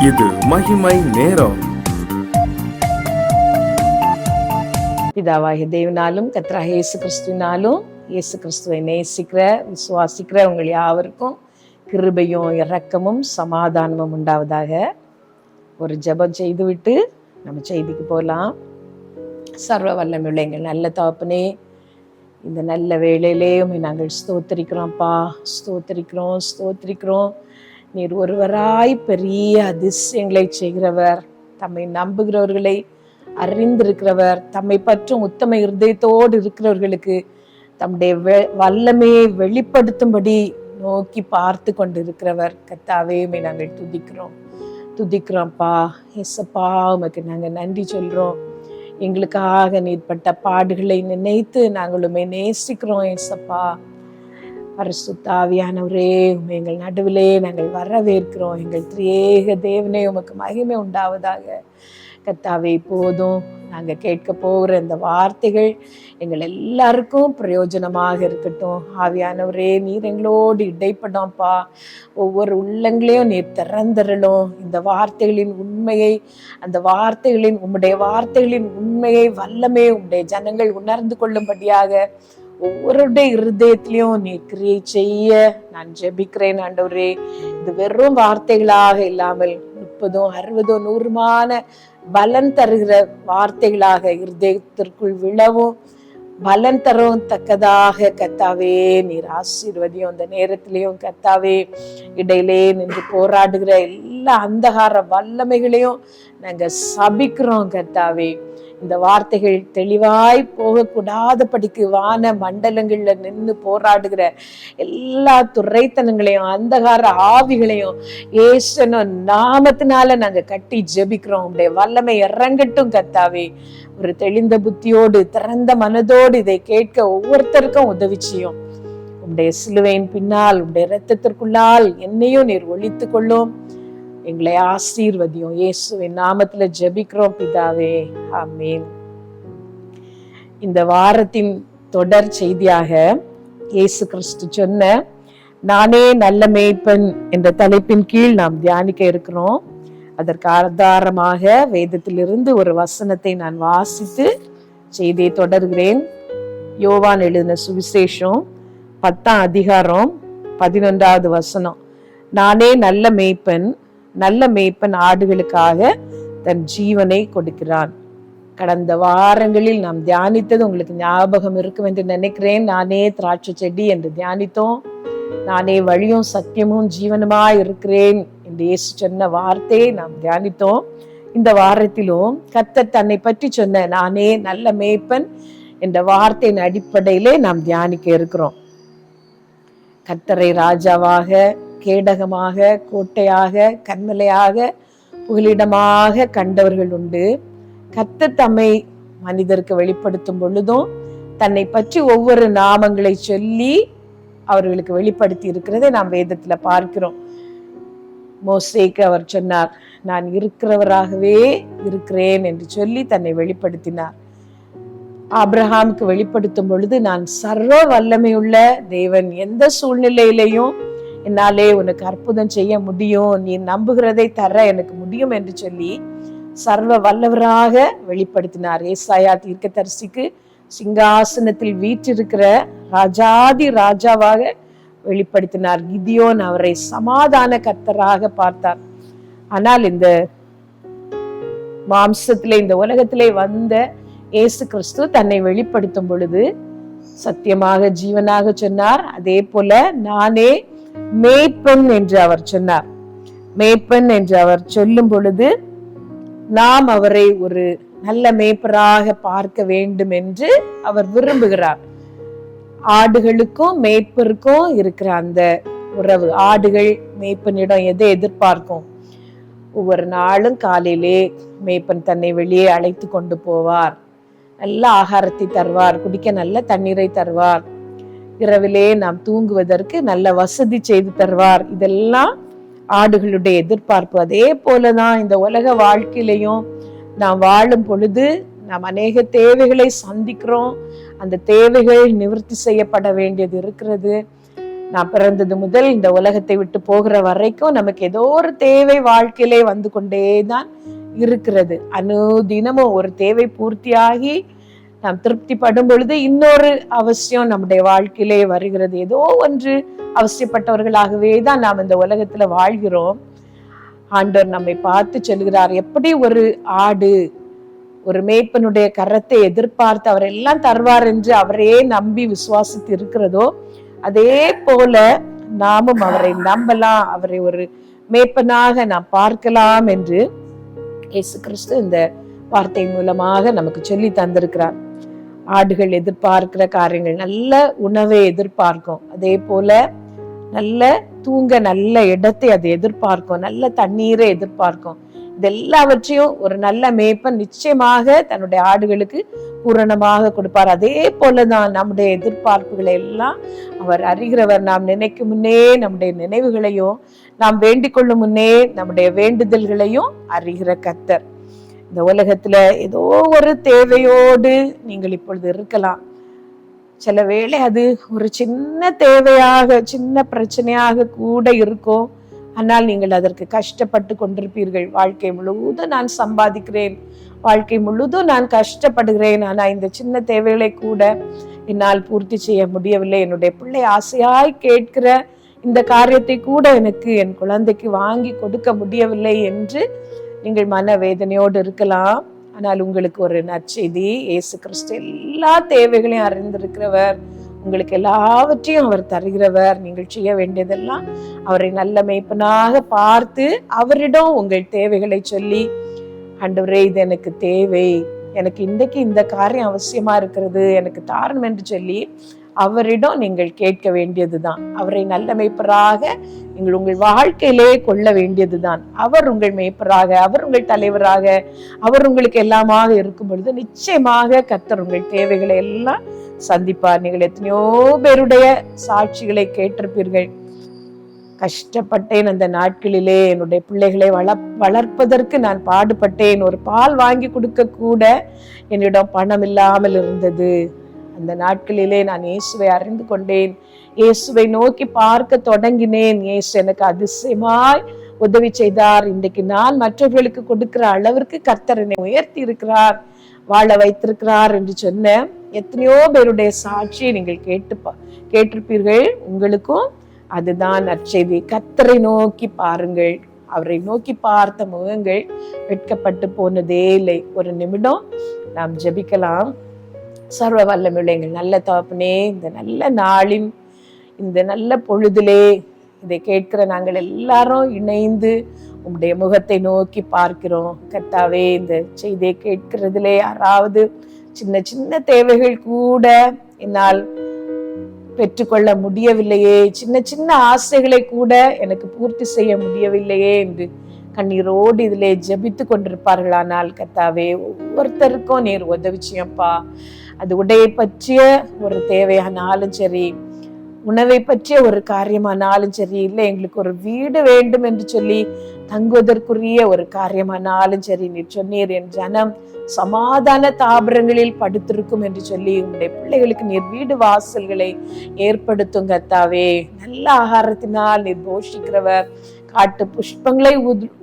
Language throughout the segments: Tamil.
இது மகிமை நேரம். பிதாவாகிய தேவனாலும் கர்த்தராகிய இயேசு கிறிஸ்துவினாலும் இயேசு கிறிஸ்துவை நேசிக்கிற விசுவாசிக்கிற உங்கள் யாவருக்கும் கிருபையும் இரக்கமும் சமாதானமும் உண்டாவதாக. ஒரு ஜெபம் செய்துவிட்டு நம்ம செய்திக்கு போகலாம். சர்வ வல்லமையுள்ள எங்கள் நல்ல தகப்பனே, இந்த நல்ல வேளையிலேயும் நாங்கள் ஸ்தோத்திரிக்கிறோம்ப்பா, ஸ்தோத்திரிக்கிறோம். நீர் ஒருவராய் பெரிய அதிசயங்களை செய்கிறவர், தம்மை நம்புகிறவர்களை அறிந்திருக்கிறவர், தம்மை பற்றும் உத்தம இருதயத்தோடு இருக்கிறவர்களுக்கு தம்முடைய வல்லமையை வெளிப்படுத்தும்படி நோக்கி பார்த்து கொண்டு இருக்கிறவர். கர்த்தாவே, நாங்கள் துதிக்கிறோம்ப்பா. ஏசப்பா, உமக்கு நாங்கள் நன்றி சொல்கிறோம். எங்களுக்காக நீர்பட்ட பாடுகளை நினைத்து நாங்களுமே நேசிக்கிறோம். ஏசப்பா, பரிசுத்த ஆவியானவரே, எங்கள் நடுவிலே நாங்கள் வரவேற்கிறோம். எங்கள் திரியேக தேவனே, உமக்கு மகிமை உண்டாவதாக. கர்த்தாவே, இப்போதும் நாங்கள் கேட்க போகிற இந்த வார்த்தைகள் எங்கள் எல்லாருக்கும் பிரயோஜனமாக இருக்கட்டும். ஆவியானவரே, நீர் எங்களோடு இடைப்படாம்ப்பா. ஒவ்வொரு உள்ளங்களையும் நீர் திறந்தரலும். இந்த வார்த்தைகளின் உண்மையை, அந்த வார்த்தைகளின் உம்முடைய வார்த்தைகளின் உண்மையை, வல்லமே உம்முடைய ஜனங்கள் உணர்ந்து கொள்ளும்படியாக ஒவ்வொருடைய இருதயத்திலையும் நீ கிரியை செய்ய நான் ஜெபிக்கிறேன். ஆண்டவரே, இது வெறும் வார்த்தைகளாக இல்லாமல் 30, 60, 100 பலன் தருகிற வார்த்தைகளாக இருதயத்திற்குள் விழவும் பலன் தரவும் தக்கதாக கர்த்தாவே நீர் ஆசீர்வதியும். அந்த நேரத்திலையும் கர்த்தாவே, இடையிலே நின்று போராடுகிற எல்லா அந்தகார வல்லமைகளையும் நாங்கள் சபிக்கிறோம். கர்த்தாவே, இந்த வார்த்தைகள் தெளிவாய் போகக்கூடாதபடிக்கு வான மண்டலங்கள்ல நின்று போராடுகிற எல்லா துரைத்தனங்களையும் அந்தகார ஆவிகளையும் இயேசுவின் நாமத்தினால நாங்க கட்டி ஜெபிக்கிறோம். உடைய வல்லமை இறங்கட்டும் கர்த்தாவே. ஒரு தெளிந்த புத்தியோடு திறந்த மனதோடு இதை கேட்க ஒவ்வொருத்தருக்கும் உதவி செய்யும். உடைய சிலுவையின் பின்னால் உடைய இரத்தத்திற்குள்ளால் என்னையும் நீர் ஒழித்து கொள்ளும். எங்களை ஆசீர்வதியும். இயேசுவின் நாமத்துல ஜெபிக்கிறோம் பிதாவே, ஆமென். இந்த வாரத்தின் தொடர் செய்தியாக இயேசு கிறிஸ்து சொன்ன நானே நல்ல மேய்ப்பன் என்ற தலைப்பின் கீழ் நாம் தியானிக்க இருக்கிறோம். அதற்கு ஆதாரமாக வேதத்திலிருந்து ஒரு வசனத்தை நான் வாசித்து செய்தியை தொடர்கிறேன். யோவான் எழுதின சுவிசேஷம் 10ஆம் அதிகாரம் 11வது வசனம். நானே நல்ல மேய்ப்பன் ஆடுகளுக்காக தன் ஜீவனை கொடுக்கிறான். கடந்த வாரங்களில் நாம் தியானித்தது உங்களுக்கு ஞாபகம் இருக்கும் என்று நினைக்கிறேன். நானே திராட்சை செடி என்று தியானித்தோம். நானே வழியும் சத்தியமும் ஜீவனுமாய் இருக்கிறேன் என்று இயேசு சொன்ன வார்த்தையை நாம் தியானித்தோம். இந்த வாரத்திலும் கர்த்தர் தன்னை பற்றி சொன்ன நானே நல்ல மேய்ப்பன் என்ற வார்த்தையின் அடிப்படையிலே நாம் தியானிக்க இருக்கிறோம். கர்த்தரை ராஜாவாக, கேடகமாக, கோட்டையாக, கன்மலையாக, புகலிடமாக கண்டவர்கள் உண்டு. கர்த்தர் தம்மை மனிதருக்கு வெளிப்படுத்தும் பொழுதும் தன்னை பற்றி ஒவ்வொரு நாமங்களை சொல்லி அவர்களுக்கு வெளிப்படுத்தி இருக்கிறதை நாம் வேதத்துல பார்க்கிறோம். மோசேக்கு அவர் சொன்னார், நான் இருக்கிறவராகவே இருக்கிறேன் என்று சொல்லி தன்னை வெளிப்படுத்தினார். ஆபிரகாமுக்கு வெளிப்படுத்தும் பொழுது, நான் சர்வ வல்லமையுள்ள தேவன், எந்த சூழ்நிலையிலையும் என்னாலே உனக்கு அற்புதம் செய்ய முடியும், நீ நம்புகிறதை தர எனக்கு முடியும் என்று சொல்லி சர்வ வல்லவராக வெளிப்படுத்தினார். ஏசாயா தீர்க்கதரிசிக்கு சிங்காசனத்தில் வீற்றிருக்கிற ராஜாதி ராஜாவாக வெளிப்படுத்தினார். கிதியோன் அவரை சமாதான கர்த்தராக பார்த்தார். ஆனால் இந்த மாம்சத்திலே, இந்த உலகத்திலே வந்த இயேசு கிறிஸ்து தன்னை வெளிப்படுத்தும் பொழுது சத்தியமாக ஜீவனாக சொன்னார். அதே போல நானே மேய்ப்பன் என்று அவர் சொன்னார். மேய்ப்பன் என்று அவர் சொல்லும் பொழுது நாம் அவரை ஒரு நல்ல மேய்ப்பராக பார்க்க வேண்டும் என்று அவர் விரும்புகிறார். ஆடுகளுக்கும் மேய்ப்பருக்கும் இருக்கிற அந்த உறவு, ஆடுகள் மேய்ப்பனிடம் எதை எதிர்பார்க்கும்? ஒவ்வொரு நாளும் காலையிலே மேய்ப்பன் தன்னை வெளியே அழைத்து கொண்டு போவார். நல்ல ஆகாரத்தை தருவார், குடிக்க நல்ல தண்ணீரை தருவார், இரவிலே நாம் தூங்குவதற்கு நல்ல வசதி செய்து தருவார். இதெல்லாம் ஆடுகளுடைய எதிர்பார்ப்பு. அதே போலதான் இந்த உலக வாழ்க்கையிலையும் நாம் வாழும் பொழுது நாம் அநேக தேவைகளை சந்திக்கிறோம். அந்த தேவைகள் நிவர்த்தி செய்யப்பட வேண்டியது இருக்கிறது. நான் பிறந்தது முதல் இந்த உலகத்தை விட்டு போகிற வரைக்கும் நமக்கு ஏதோ ஒரு தேவை வாழ்க்கையிலே வந்து கொண்டேதான் இருக்கிறது. அனுதினமும் ஒரு தேவை பூர்த்தியாகி நாம் திருப்தி படும் பொழுது இன்னொரு அவசியம் நம்முடைய வாழ்க்கையிலே வருகிறது. ஏதோ ஒன்று அவசியப்பட்டவர்களாகவே தான் நாம் இந்த உலகத்துல வாழ்கிறோம். ஆண்டவர் நம்மை பார்த்து சொல்கிறார், எப்படி ஒரு ஆடு ஒரு மேய்ப்பனுடைய கரத்தை எதிர்பார்த்து அவர் எல்லாம் தருவார் என்று அவரையே நம்பி விசுவாசித்து இருக்கிறதோ, அதே போல நாமும் அவரை நம்பலாம், அவரை ஒரு மேய்ப்பனாக நாம் பார்க்கலாம் என்று இயேசு கிறிஸ்து இந்த வார்த்தை மூலமாக நமக்கு சொல்லி தந்திருக்கிறார். ஆடுகள் எதிர்பார்க்கிற காரியங்கள், நல்ல உணவை எதிர்பார்க்கும், அதே போல நல்ல தூங்க நல்ல இடத்தை அது எதிர்பார்க்கும், நல்ல தண்ணீரை எதிர்பார்க்கும். இது எல்லாவற்றையும் ஒரு நல்ல மேய்ப்பன் நிச்சயமாக தன்னுடைய ஆடுகளுக்கு பூரணமாக கொடுப்பார். அதே போலதான் நம்முடைய எதிர்பார்ப்புகளை எல்லாம் அவர் அறிகிறவர். நாம் நினைக்கும் முன்னே நம்முடைய நினைவுகளையும், நாம் வேண்டிக் கொள்ளும் முன்னே நம்முடைய வேண்டுதல்களையும் அறிகிற கர்த்தர். இந்த உலகத்துல ஏதோ ஒரு தேவையோடு நீங்கள் இப்பொழுது இருக்கலாம். சில வேளை அது ஒரு சின்ன தேவையாக, சின்ன பிரச்சனையாக கூட இருக்கும். ஆனால் நீங்கள் அதற்கு கஷ்டப்பட்டு கொண்டிருப்பீர்கள். வாழ்க்கை முழுவதும் நான் சம்பாதிக்கிறேன், வாழ்க்கை முழுவதும் நான் கஷ்டப்படுகிறேன், ஆனா இந்த சின்ன தேவைகளை கூட என்னால் பூர்த்தி செய்ய முடியவில்லை. என்னுடைய பிள்ளை ஆசையாய் கேட்கிற இந்த காரியத்தை கூட எனக்கு என் குழந்தைக்கு வாங்கி கொடுக்க முடியவில்லை என்று நீங்கள் மனவேதனையோடு இருக்கலாம். ஆனால் உங்களுக்கு ஒரு நற்செய்தி, இயேசு கிறிஸ்து எல்லா தேவைகளையும் அறிந்திருக்கிறவர், உங்களுக்கு எல்லாவற்றையும் அவர் தருகிறவர். நீங்கள் செய்ய வேண்டியதெல்லாம் அவரை நல்ல மேய்ப்பனாக பார்த்து அவரிடம் உங்கள் தேவைகளை சொல்லி, ஆண்டவரே இது எனக்கு தேவை, எனக்கு இன்றைக்கு இந்த காரியம் அவசியமா இருக்கிறது, எனக்கு தாரணம் என்று சொல்லி அவரிடம் நீங்கள் கேட்க வேண்டியதுதான். அவரை நல்ல மேய்ப்பராக நீங்கள் உங்கள் வாழ்க்கையிலே கொள்ள வேண்டியதுதான். அவர் உங்கள் மேய்ப்பராக, அவர் உங்கள் தலைவராக, அவர் உங்களுக்கு எல்லாமாக இருக்கும் பொழுது நிச்சயமாக கர்த்தர் உங்கள் தேவைகளை எல்லாம் சந்திப்பார். நீங்கள் எத்தனையோ பேருடைய சாட்சிகளை கேட்டிருப்பீர்கள். கஷ்டப்பட்டேன் அந்த நாட்களிலே, என்னுடைய பிள்ளைகளை வளர்ப்பதற்கு நான் பாடுபட்டேன், ஒரு பால் வாங்கி கொடுக்க கூட என்னிடம் பணம் இல்லாமல் இருந்தது. அந்த நாட்களிலே நான் இயேசுவை அறிந்து கொண்டேன், இயேசுவை நோக்கி பார்க்க தொடங்கினேன், இயேசு எனக்கு அதிசயமாய் உதவி செய்தார். இன்றைக்கு நான் மற்றவர்களுக்கு கொடுக்கிற அளவிற்கு கர்த்தர் என்னை உயர்த்தி இருக்கிறார், வாழ வைத்திருக்கிறார் என்று சொன்ன எத்தனையோ பேருடைய சாட்சியை நீங்கள் கேட்டிருப்பீர்கள். உங்களுக்கும் அதுதான் நற்செய்தி. கர்த்தரை நோக்கி பாருங்கள். அவரை நோக்கி பார்த்த முகங்கள் வெட்கப்பட்டு போனதே இல்லை. ஒரு நிமிடம் நாம் ஜெபிக்கலாம். சர்வ வல்லமையுள்ள எங்கள் நல்ல தகப்பனே, இந்த நல்ல நாளின் இந்த நல்ல பொழுதிலே இதை கேட்கிற நாங்கள் எல்லாரும் இணைந்து உம்முடைய முகத்தை நோக்கி பார்க்கிறோம். கர்த்தாவே, இந்த செய்தியை கேட்கிறதுலே யாராவது சின்ன சின்ன தேவைகள் கூட என்னால் பெற்றுக்கொள்ள முடியவில்லையே, சின்ன சின்ன ஆசைகளை கூட எனக்கு பூர்த்தி செய்ய முடியவில்லையே என்று கண்ணீரோடு இதிலே ஜெபித்து கொண்டிருப்பார்களானால் கர்த்தாவே, ஒவ்வொருத்தருக்கும் நீர் உதவிச்சியப்பா. அது உடையை பற்றிய ஒரு தேவையானாலும் சரி, உணவை பற்றிய ஒரு காரியமானாலும் சரி, இல்லை எங்களுக்கு ஒரு வீடு வேண்டும் என்று சொல்லி தங்குவதற்குரிய ஒரு காரியமானாலும் சரி, நீர் சொன்னீர் என் ஜனம் சமாதான தாபரங்களில் படுத்திருக்கும் என்று சொல்லி உங்களுடைய பிள்ளைகளுக்கு நீர் வீடு வாசல்களை ஏற்படுத்தும் கர்த்தாவே. நல்ல ஆகாரத்தினால் நீர் போஷிக்கிறவர், காட்டு புஷ்பங்களை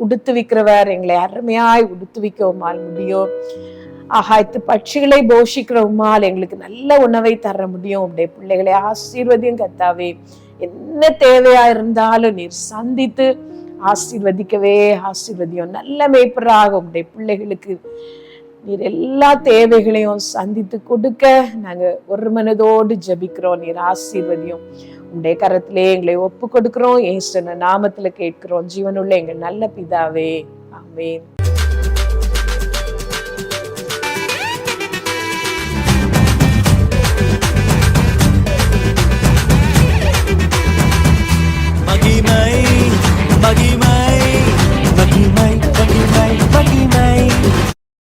உடுத்துவிக்கிறவர், எங்களை அருமையாய் உடுத்துவிக்க உம்மால் முடியும். ஆகாயத்து பட்சிகளை போஷிக்கிற உம்மால் எங்களுக்கு நல்ல உணவை தர முடியும். உடைய பிள்ளைகளை ஆசீர்வதியும் கர்த்தாவே. என்ன தேவையா இருந்தாலும் நீர் சந்தித்து ஆசீர்வதியும். நல்ல மேய்ப்பராக உடைய பிள்ளைகளுக்கு நீர் எல்லா தேவைகளையும் சந்தித்து கொடுக்க நாங்க ஒரு மனதோடு ஜெபிக்கிறோம். நீர் ஆசீர்வதியும். உடைய கரத்திலே எங்களை ஒப்பு கொடுக்கிறோம். இயேசு நாமத்துல கேட்கிறோம், ஜீவனுள்ள எங்கள் நல்ல பிதாவே, ஆமென்.